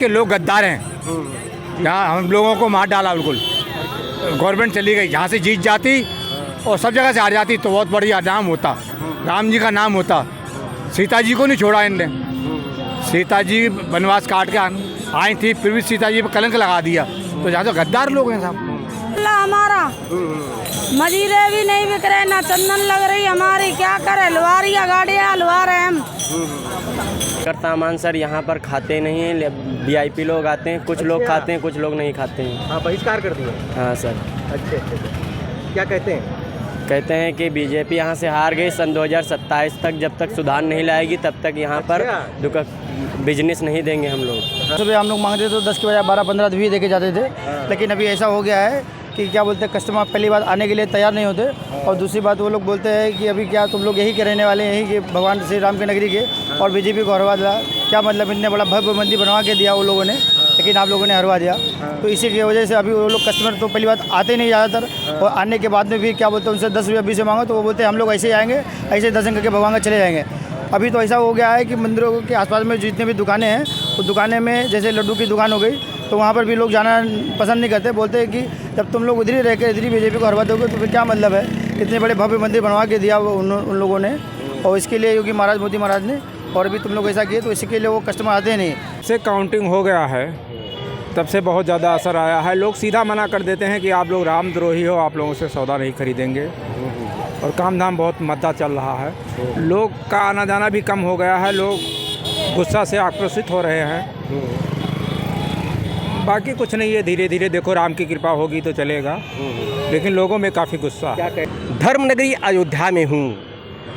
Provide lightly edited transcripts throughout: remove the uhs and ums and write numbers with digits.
के लोग गद्दार हैं। यहाँ हम लोगों को मार डाला बिल्कुल। गवर्नमेंट चली गई, जहाँ से जीत जाती और सब जगह से हार जाती तो बहुत बढ़िया नाम होता, राम जी का नाम होता। सीता जी को नहीं छोड़ा इनने। सीता जी वनवास काट के आई थी, फिर भी सीता जी पर कलंक लगा दिया। तो यहाँ तो गद्दार लोग हैं साहब। हमारा मजीरे भी नहीं बिक रहे, ना चंदन लग रही हमारी, क्या करे, लुहारी गाड़ियाँ लुहा रहे हम। सामान सर यहाँ पर खाते नहीं हैं, वीआईपी लोग आते हैं, कुछ लोग खाते हैं, कुछ लोग नहीं खाते हैं। हाँ, बहिष्कार कर दिया। हाँ सर। अच्छा, क्या कहते हैं? कहते हैं कि बीजेपी यहाँ से हार गई, सन 2027 तक जब तक सुधार नहीं लाएगी तब तक यहाँ पर बिजनेस नहीं देंगे हम लोग। सुबह हम लोग मांगते तो 10 के बजाय 12-15 भी देके जाते थे, लेकिन अभी ऐसा हो गया है कि क्या बोलते हैं, कस्टमर पहली बात आने के लिए तैयार नहीं होते, और दूसरी बात वो लोग बोलते हैं कि अभी क्या तुम लोग यही के रहने वाले हैं, यही के भगवान श्री राम के नगरी के, और बीजेपी को हरवा दिया। क्या मतलब, इतने बड़ा भव्य मंदिर बनवा के दिया वो लोगों ने, लेकिन आप लोगों ने हरवा दिया। तो इसी की वजह से अभी वो लोग कस्टमर तो पहली बात आते नहीं ज़्यादातर, और आने के बाद में भी क्या बोलते हैं उनसे 10 रुपया 20 रुपये मांगो तो वो बोलते हैं हम लोग ऐसे ही आएंगे, ऐसे दर्शन करके भगवान का चले जाएंगे। अभी तो ऐसा हो गया है कि मंदिरों के आसपास में जितने भी दुकानें हैं, वो दुकानें में जैसे लड्डू की दुकान हो गई, तो वहाँ पर भी लोग जाना पसंद नहीं करते। बोलते हैं कि जब तुम लोग उधर ही रह के इधर ही बीजेपी को हरवा दोगे तो फिर क्या मतलब है। इतने बड़े भव्य मंदिर बनवा के दिया उन लोगों ने, और इसके लिए योगी महाराज मोदी महाराज ने, और अभी तुम लोग ऐसा किए तो इसके लिए वो कस्टमर आते नहीं। से काउंटिंग हो गया है तब से बहुत ज़्यादा असर आया है। लोग सीधा मना कर देते हैं कि आप लोग रामद्रोही हो, आप लोगों से सौदा नहीं खरीदेंगे, और काम धाम बहुत मद्दा चल रहा है। लोग का आना जाना भी कम हो गया है, लोग गुस्सा से आक्रोशित हो रहे हैं। बाकी कुछ नहीं है, धीरे धीरे देखो राम की कृपा होगी तो चलेगा, लेकिन लोगों में काफ़ी गुस्सा है। धर्मनगरी अयोध्या में हूँ।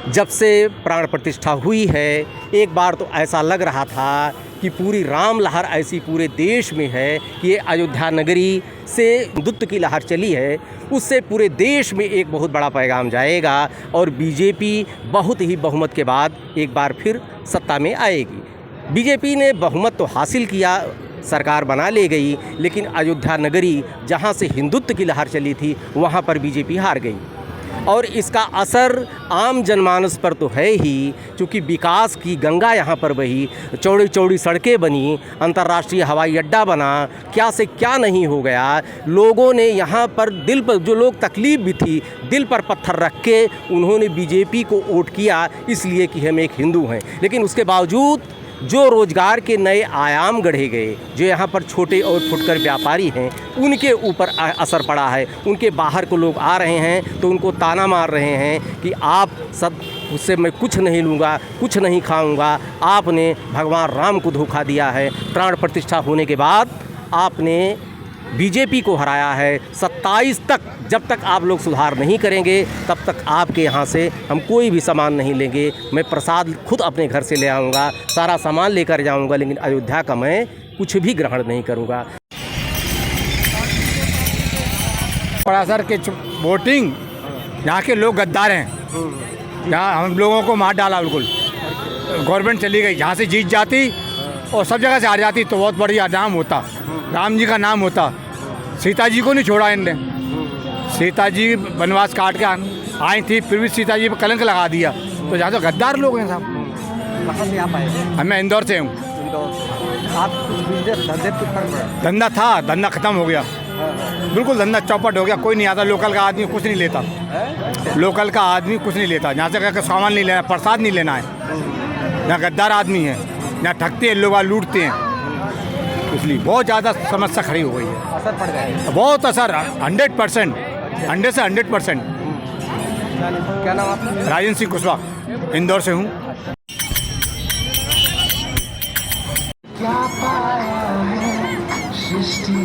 जब से प्राण प्रतिष्ठा हुई है, एक बार तो ऐसा लग रहा था कि पूरी राम लहर ऐसी पूरे देश में है कि ये अयोध्या नगरी से हिंदुत्व की लहर चली है, उससे पूरे देश में एक बहुत बड़ा पैगाम जाएगा और बीजेपी बहुत ही बहुमत के बाद एक बार फिर सत्ता में आएगी। बीजेपी ने बहुमत तो हासिल किया, सरकार बना ले गई, लेकिन अयोध्या नगरी जहाँ से हिंदुत्व की लहर चली थी वहाँ पर बीजेपी हार गई। और इसका असर आम जनमानस पर तो है ही, क्योंकि विकास की गंगा यहाँ पर बही, चौड़ी चौड़ी सड़कें बनी, अंतर्राष्ट्रीय हवाई अड्डा बना, क्या से क्या नहीं हो गया। लोगों ने यहाँ पर दिल पर, जो लोग तकलीफ़ भी थी, दिल पर पत्थर रख के उन्होंने बीजेपी को वोट किया, इसलिए कि हम एक हिंदू हैं। लेकिन उसके बावजूद जो रोज़गार के नए आयाम गढ़े गए, जो यहाँ पर छोटे और फुटकर व्यापारी हैं, उनके ऊपर असर पड़ा है। उनके बाहर को लोग आ रहे हैं तो उनको ताना मार रहे हैं कि आप सब, उससे मैं कुछ नहीं लूँगा, कुछ नहीं खाऊँगा। आपने भगवान राम को धोखा दिया है। प्राण प्रतिष्ठा होने के बाद आपने बीजेपी को हराया है। 27 तक जब तक आप लोग सुधार नहीं करेंगे तब तक आपके यहाँ से हम कोई भी सामान नहीं लेंगे। मैं प्रसाद खुद अपने घर से ले आऊँगा, सारा सामान लेकर जाऊँगा, लेकिन अयोध्या का मैं कुछ भी ग्रहण नहीं करूँगा। बड़ा सर के वोटिंग, यहाँ के लोग गद्दार हैं। यहाँ हम लोगों को मार डाला बिल्कुल। गवर्नमेंट चली गई, जहाँ से जीत जाती और सब जगह से हार जाती तो बहुत बढ़िया नाम होता, राम जी का नाम होता। सीता जी को नहीं छोड़ा इनने। सीता जी वनवास काट के आई थी, फिर भी सीता जी पर कलंक लगा दिया। तो यहाँ तो गद्दार लोग हैं साहब। कहाँ से आप आए? मैं इंदौर से हूँ। आप कुछ बिजनेस धंधे पे कर रहे हैं? धंधा था, धंधा ख़त्म हो गया बिल्कुल। धंधा चौपट हो गया, कोई नहीं आता। लोकल का आदमी कुछ नहीं लेता, लोकल का आदमी कुछ नहीं लेता। यहाँ से कहकर सामान नहीं लेना, प्रसाद नहीं लेना है। यहाँ गद्दार आदमी है, यहाँ ठगते हैं लोग, लूटते हैं, इसलिए बहुत ज़्यादा समस्या खड़ी हो गई है। असर पड़ गया है? बहुत असर, 100%, 100 से 100%। क्या नाम आपका? राजेंद्र सिंह कुशवाहा, इंदौर से हूँ।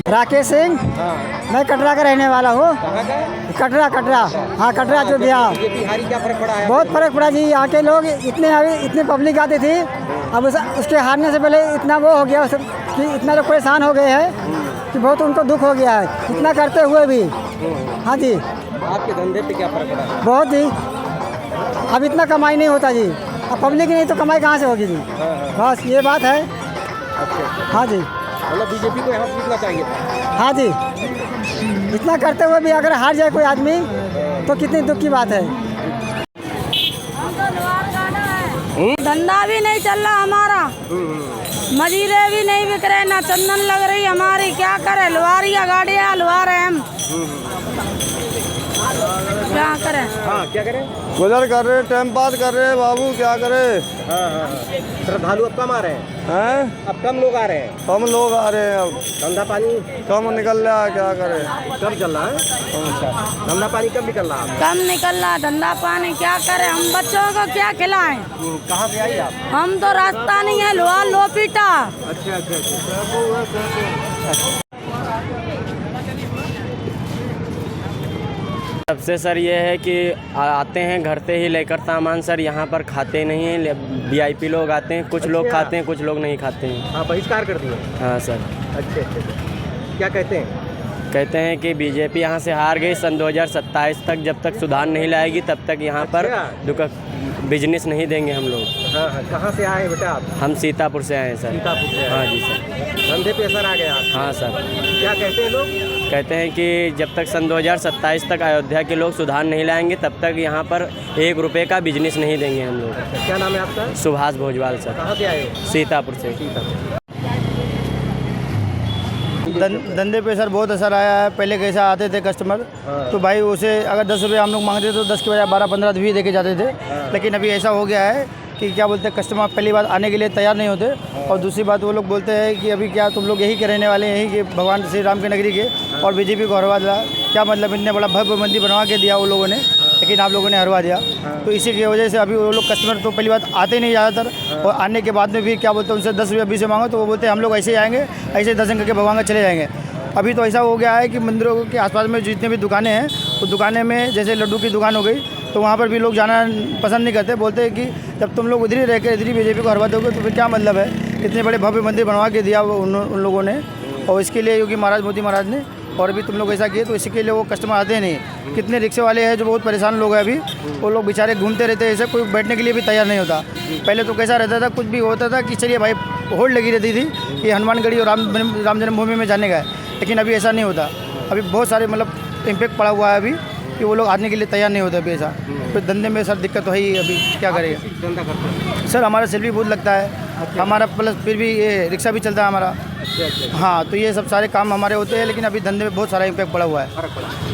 राकेश सिंह, मैं कटरा का रहने वाला हूँ। कटरा, हाँ कटरा अयोध्या। बीजेपी हारी, क्या फर्क पड़ा है? बहुत फर्क पड़ा जी। यहाँ के लोग इतने पब्लिक आती थी, अब उसके हारने से पहले इतना वो हो गया कि इतना तो परेशान हो गए हैं कि बहुत उनको दुख हो गया है, इतना करते हुए भी। हाँ जी। आपके धंधे पे क्या फर्क पड़ा है? बहुत जी, अब इतना कमाई नहीं होता जी। अब पब्लिक नहीं तो कमाई कहाँ से होगी जी। बस ये बात है। हाँ जी, मतलब बीजेपी को यहाँ जीतना चाहिए था। हाँ जी, इतना करते हुए भी अगर हार जाए कोई आदमी तो कितनी दुख की बात है। धंधा भी नहीं चल रहा हमारा, मजीरे भी नहीं बिक रहे, ना चंदन लग रही हमारी, क्या करे, लुहारिया गाड़ियाँ लुहा रहे हम, क्या करें। हाँ, क्या करें? गुजर कर रहे, टाइम पास कर रहे बाबू, क्या करे। हाँ। श्रद्धालु अब कम आ रहे हैं? अब कम लोग आ रहे हैं? कम लोग आ रहे हैं, अब धंधा पानी कम निकल रहा है, क्या करे। कम चल रहा है? धंधा पानी कम निकल रहा है? कम निकल रहा धंधा पानी, क्या करें, हम बच्चों को क्या खिलाएं। कहाँ से आई आप? हम तो रास्ता नहीं है, लोहा लोपीटा। अच्छा। सबसे सर ये है कि आते हैं घर से ही लेकर सामान सर, यहाँ पर खाते नहीं हैं, वीआईपी लोग आते हैं, कुछ लोग खाते हैं, कुछ लोग नहीं खाते हैं। हाँ, बहिष्कार कर दिए? हाँ सर। अच्छा। क्या कहते हैं? कहते हैं कि बीजेपी यहाँ से हार गई, सन 2027 तक जब तक सुधार नहीं लाएगी तब तक यहाँ पर बिजनेस नहीं देंगे हम लोग। हाँ। कहाँ से आए बेटा आप? हम सीतापुर से आए हैं सर। सीतापुर से? हाँ जी सर। धंधे पे असर आ गया? हाँ सर। क्या कहते हैं लोग? कहते हैं कि जब तक सन 2027 तक अयोध्या के लोग सुधार नहीं लाएंगे तब तक यहाँ पर 1 रुपये का बिजनेस नहीं देंगे हम लोग। क्या नाम है आपका? सुभाष भोजवाल सर। कहाँ से आए हो? सीतापुर से। धंधे पे सर बहुत असर आया है। पहले कैसा आते थे कस्टमर, तो भाई उसे अगर 10 रुपये हम लोग मांगते थे तो 10 के बजाय 12-15 भी दे के जाते थे। लेकिन अभी ऐसा हो गया है कि क्या बोलते हैं, कस्टमर पहली बात आने के लिए तैयार नहीं होते, और दूसरी बात वो लोग बोलते हैं कि अभी क्या तुम लोग यही के रहने वाले हैं, यही के भगवान श्री राम की नगरी के, और बीजेपी को हरवा दिया। क्या मतलब, इतने बड़ा भव्य मंदिर बनवा के दिया वो लोगों ने, लेकिन आप लोगों ने हरवा दिया। तो इसी की वजह से अभी वो लोग कस्टमर तो पहली बात आते नहीं ज़्यादातर, और आने के बाद में भी क्या बोलते हैं उनसे 10 रुपये 20 मांगो तो वो बोलते हैं हम लोग ऐसे ही आएंगे, ऐसे दर्शन करके भगवान का चले जाएंगे। अभी तो ऐसा हो गया है कि मंदिरों के आसपास में जितने भी दुकानें हैं, तो दुकानें में जैसे लड्डू की दुकान हो गई, तो वहाँ पर भी लोग जाना पसंद नहीं करते। बोलते हैं कि जब तुम लोग उधर ही रह कर इधर ही बीजेपी को हरवा दोगे तो फिर क्या मतलब है। इतने बड़े भव्य मंदिर बनवा के दिया उन लोगों ने, और इसके लिए योगी महाराज, मोदी महाराज ने, और भी तुम लोग ऐसा किए, तो इसी के लिए वो कस्टमर आते नहीं। कितने रिक्शे वाले हैं जो बहुत परेशान लोग हैं अभी, वो लोग बेचारे घूमते रहते हैं, ऐसे कोई बैठने के लिए भी तैयार नहीं होता। पहले तो कैसा रहता था, कुछ भी होता था कि चलिए भाई होड़ लगी रहती थी कि हनुमानगढ़ी और राम जन्मभूमि में जाने का है, लेकिन अभी ऐसा नहीं होता। अभी बहुत सारे मतलब इम्पैक्ट पड़ा हुआ है अभी कि वो लोग आने के लिए तैयार नहीं होते अभी ऐसा। तो धंधे में सर दिक्कत तो है ही, अभी क्या करेगा। धंधा करते हैं? सर हमारा सैलरी बहुत लगता है हमारा, प्लस फिर भी ये रिक्शा भी चलता है हमारा। हाँ, तो ये सब सारे काम हमारे होते हैं, लेकिन अभी धंधे में बहुत सारा इम्पैक्ट पड़ा हुआ है।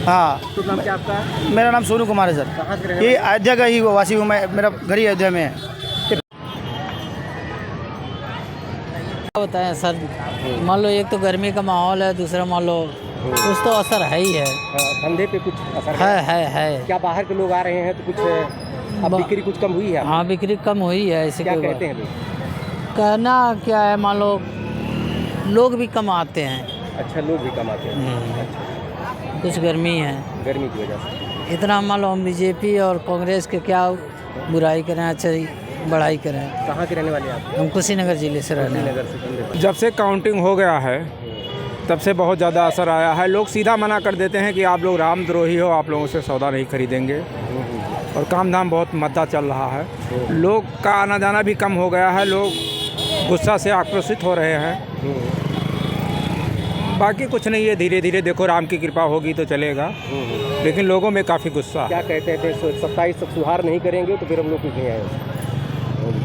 हाँ। तो नाम क्या आपका? मेरा नाम सोनू कुमार है सर। कहाँ से रहने ये अयोध्या का ही वासी हूँ मैं, मेरा घर ही अयोध्या में है। होता है सर, मान लो एक तो गर्मी का माहौल है, दूसरा मान लो कुछ तो असर है ही है। धंधे पे कुछ असर है। क्या बाहर के लोग आ रहे हैं तो कुछ अब बिक्री कुछ कम हुई है? हाँ, बिक्री कम हुई है। ऐसे क्या कहते हैं लोग? कहना क्या है, मान लो लोग भी कम आते हैं। अच्छा, लोग भी कम आते हैं। कुछ गर्मी है, गर्मी की वजह से। इतना मान लो हम बीजेपी और कांग्रेस के क्या बुराई करें, अच्छा बढ़ाई करें। कहाँ के रहने वाले आप? हम कुशीनगर जिले से रहने वाले। नगर से। जब से काउंटिंग हो गया है तब से बहुत ज़्यादा असर आया है। लोग सीधा मना कर देते हैं कि आप लोग रामद्रोही हो, आप लोगों से सौदा नहीं खरीदेंगे, और काम धाम बहुत मद्दा चल रहा है। लोग का आना जाना भी कम हो गया है, लोग गुस्सा से आक्रोशित हो रहे हैं। बाकी कुछ नहीं है, धीरे धीरे देखो राम की कृपा होगी तो चलेगा, लेकिन लोगों में काफ़ी गुस्सा। क्या कहते थे 27 तक सुधार नहीं करेंगे तो फिर हम लोग कुछ नहीं आए?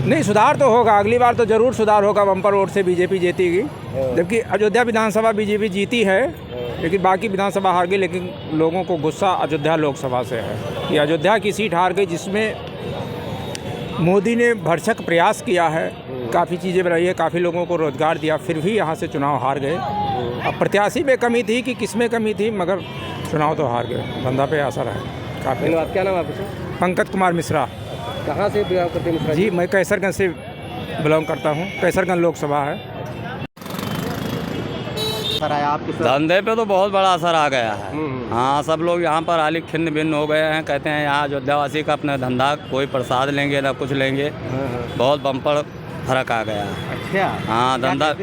नहीं, सुधार तो होगा, अगली बार तो ज़रूर सुधार होगा, बम्पर वोट से बीजेपी जीतेगी। जबकि अयोध्या विधानसभा बीजेपी जीती है, लेकिन बाकी विधानसभा हार गई। लेकिन लोगों को गुस्सा अयोध्या लोकसभा से है कि अयोध्या की सीट हार गई, जिसमें मोदी ने भरसक प्रयास किया है, काफ़ी चीज़ें बनाई है, काफ़ी लोगों को रोज़गार दिया, फिर भी यहाँ से चुनाव हार गए। अब प्रत्याशी में कमी थी कि किस में कमी थी, मगर चुनाव तो हार गए। धंधा पे असर है काफ़ी। धन्यवाद। क्या नाम है आपका? पंकज कुमार मिश्रा। कहाँ से बिलोंग करते हैं? जी, मैं कैसरगंज से बिलोंग करता हूँ, कैसरगंज लोकसभा है। धंधे पे तो बहुत बड़ा असर आ गया है। हाँ, सब लोग यहाँ पर हाली खिन्न भिन्न हो गए हैं। कहते हैं यहाँ अयोध्यावासी का अपना धंधा, कोई प्रसाद लेंगे ना कुछ लेंगे, बहुत बम्पर फर्क आ गया है। अच्छा। हाँ, धंधा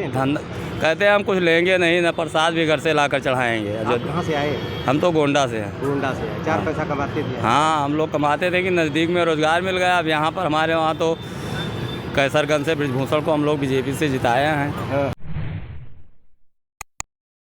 कहते हैं हम कुछ लेंगे नहीं, ना प्रसाद भी घर से लाकर चढ़ाएंगे। आप कहाँ से आए? हम तो गोंडा से हैं। गोंडा से। 4 पैसा कमाते थे? हाँ, हम लोग कमाते थे कि नज़दीक में रोज़गार मिल गया। अब यहाँ पर हमारे वहाँ तो कैसरगंज से ब्रिजभूषण को हम लोग बीजेपी से जिताए हैं।